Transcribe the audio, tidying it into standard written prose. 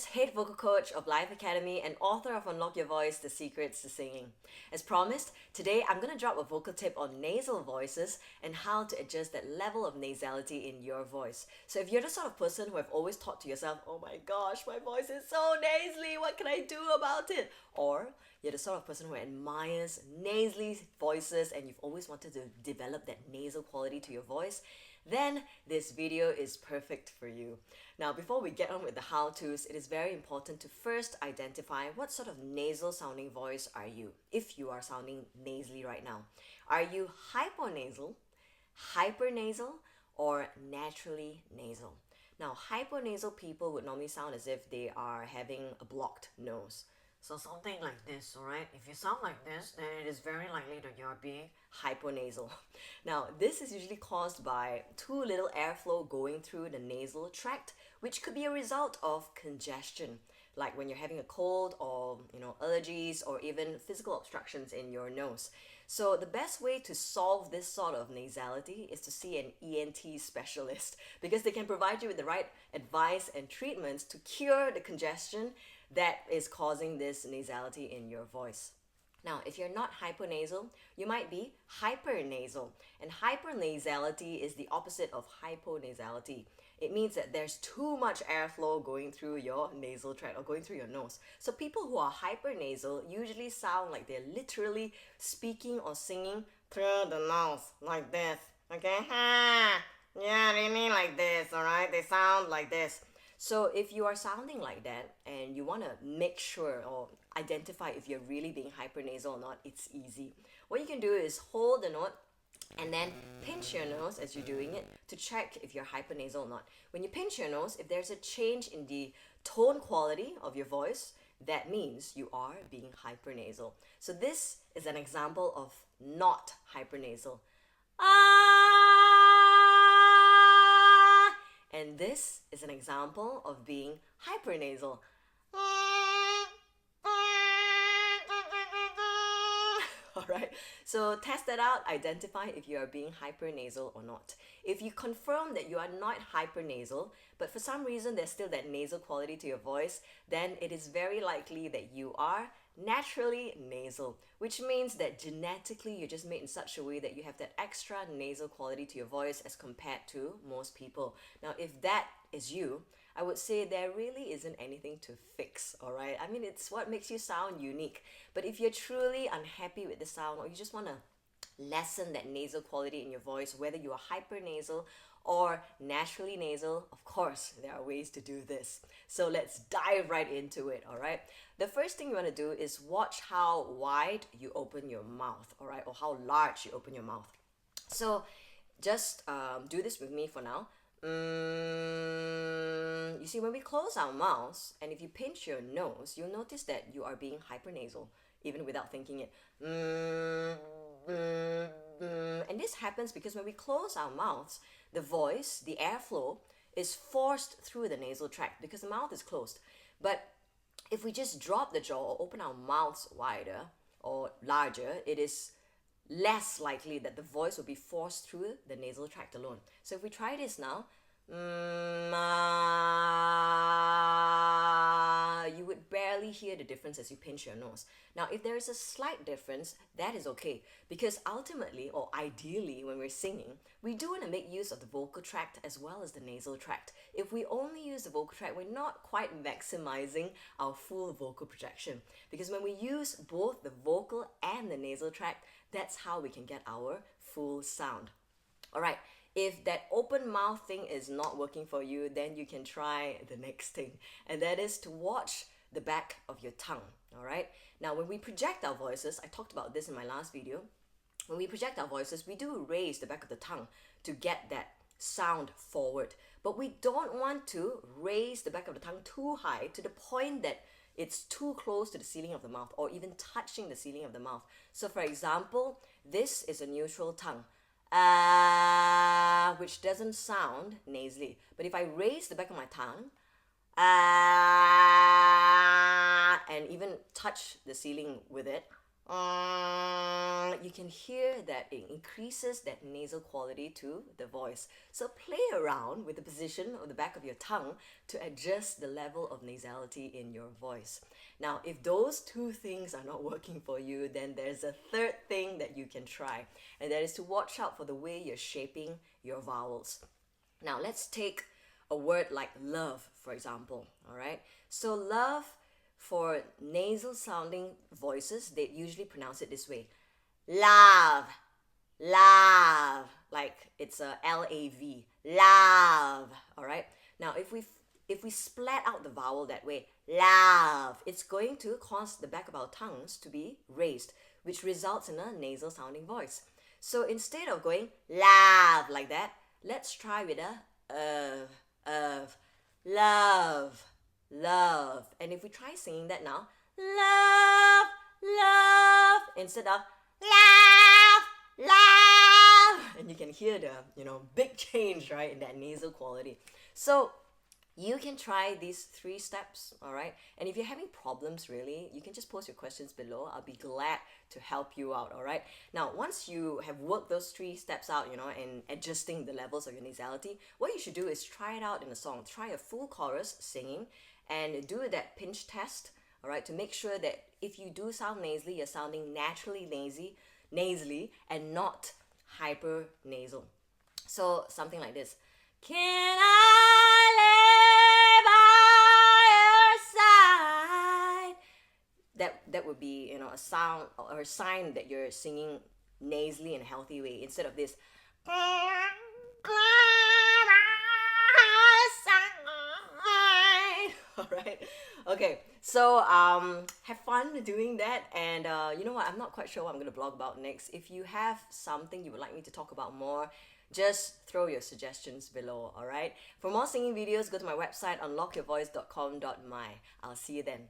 Jess, head vocal coach of Life Academy and author of Unlock Your Voice, The Secrets to Singing. As promised, today I'm going to drop a vocal tip on nasal voices and how to adjust that level of nasality in your voice. So if you're the sort of person who have always thought to yourself, oh my gosh, my voice is so nasally, what can I do about it? Or you're the sort of person who admires nasally voices and you've always wanted to develop that nasal quality to your voice, then this video is perfect for you. Now, before we get on with the how-tos, it is very important to first identify what sort of nasal sounding voice are you, if you are sounding nasally right now. Are you hyponasal, hypernasal, or naturally nasal? Now, hyponasal people would normally sound as if they are having a blocked nose. So something like this, alright? If you sound like this, then it is very likely that you are being hyponasal. Now, this is usually caused by too little airflow going through the nasal tract, which could be a result of congestion, like when you're having a cold or, allergies or even physical obstructions in your nose. So the best way to solve this sort of nasality is to see an ENT specialist because they can provide you with the right advice and treatments to cure the congestion that is causing this nasality in your voice. Now, if you're not hyponasal, you might be hypernasal. And hypernasality is the opposite of hyponasality. It means that there's too much airflow going through your nasal tract or going through your nose. So people who are hypernasal usually sound like they're literally speaking or singing through the nose, like this. Okay? Yeah, really like this, alright? They sound like this. So if you are sounding like that and you want to make sure or identify if you're really being hypernasal or not, it's easy. What you can do is hold the note and then pinch your nose as you're doing it to check if you're hypernasal or not. When you pinch your nose, if there's a change in the tone quality of your voice, that means you are being hypernasal. So this is an example of not hypernasal. And this is an example of being hypernasal. Alright, so test that out, identify if you are being hypernasal or not. If you confirm that you are not hypernasal, but for some reason there's still that nasal quality to your voice, then it is very likely that you are naturally nasal, which means that genetically you're just made in such a way that you have that extra nasal quality to your voice as compared to most people. Now, if that is you, I would say there really isn't anything to fix, alright? I mean, it's what makes you sound unique. But if you're truly unhappy with the sound or you just want to lessen that nasal quality in your voice, whether you are hypernasal or naturally nasal, of course, there are ways to do this. So let's dive right into it, alright? The first thing you want to do is watch how wide you open your mouth, alright? Or how large you open your mouth. So just do this with me for now. You see, when we close our mouths and if you pinch your nose, you'll notice that you are being hypernasal, even without thinking it. And this happens because when we close our mouths, the voice, the airflow, is forced through the nasal tract because the mouth is closed. But if we just drop the jaw or open our mouths wider or larger, it is less likely that the voice will be forced through the nasal tract alone. So if we try this now, you would barely hear the difference as you pinch your nose. Now, if there is a slight difference, that is okay, because ultimately or ideally when we're singing, we do want to make use of the vocal tract as well as the nasal tract. If we only use the vocal tract, we're not quite maximizing our full vocal projection, because when we use both the vocal and the nasal tract, that's how we can get our full sound. Alright, if that open mouth thing is not working for you, then you can try the next thing, and that is to watch the back of your tongue. Alright, now when we project our voices, I talked about this in my last video, when we project our voices, we do raise the back of the tongue to get that sound forward, but we don't want to raise the back of the tongue too high to the point that it's too close to the ceiling of the mouth or even touching the ceiling of the mouth. So for example, this is a neutral tongue, which doesn't sound nasally. But if I raise the back of my tongue, and even touch the ceiling with it, You can hear that it increases that nasal quality to the voice. So play around with the position of the back of your tongue to adjust the level of nasality in your voice. Now, if those two things are not working for you, then there's a third thing that you can try, and that is to watch out for the way you're shaping your vowels. Now, let's take a word like love, for example. All right. So, love, for nasal sounding voices, they usually pronounce it this way: love, love, like it's a L-A-V, love. All right. Now, if we splat out the vowel that way, love, it's going to cause the back of our tongues to be raised, which results in a nasal sounding voice. So instead of going love like that, let's try with a love, love. And if we try singing that now, love, love, instead of love, love, and you can hear the big change, right, in that nasal quality. So you can try these 3 steps, all right? And if you're having problems, really, you can just post your questions below. I'll be glad to help you out, all right? Now, once you have worked those 3 steps out, and adjusting the levels of your nasality, what you should do is try it out in a song. Try a full chorus singing and do that pinch test, all right, to make sure that if you do sound nasally, you're sounding naturally nasally and not hyper nasal. So something like this. Can I lay by your side? That would be a sound or a sign that you're singing nasally in a healthy way, instead of this. All right. Okay. So have fun doing that, and you know what? I'm not quite sure what I'm gonna blog about next. If you have something you would like me to talk about more, just throw your suggestions below. All right. For more singing videos, go to my website unlockyourvoice.com.my. I'll see you then.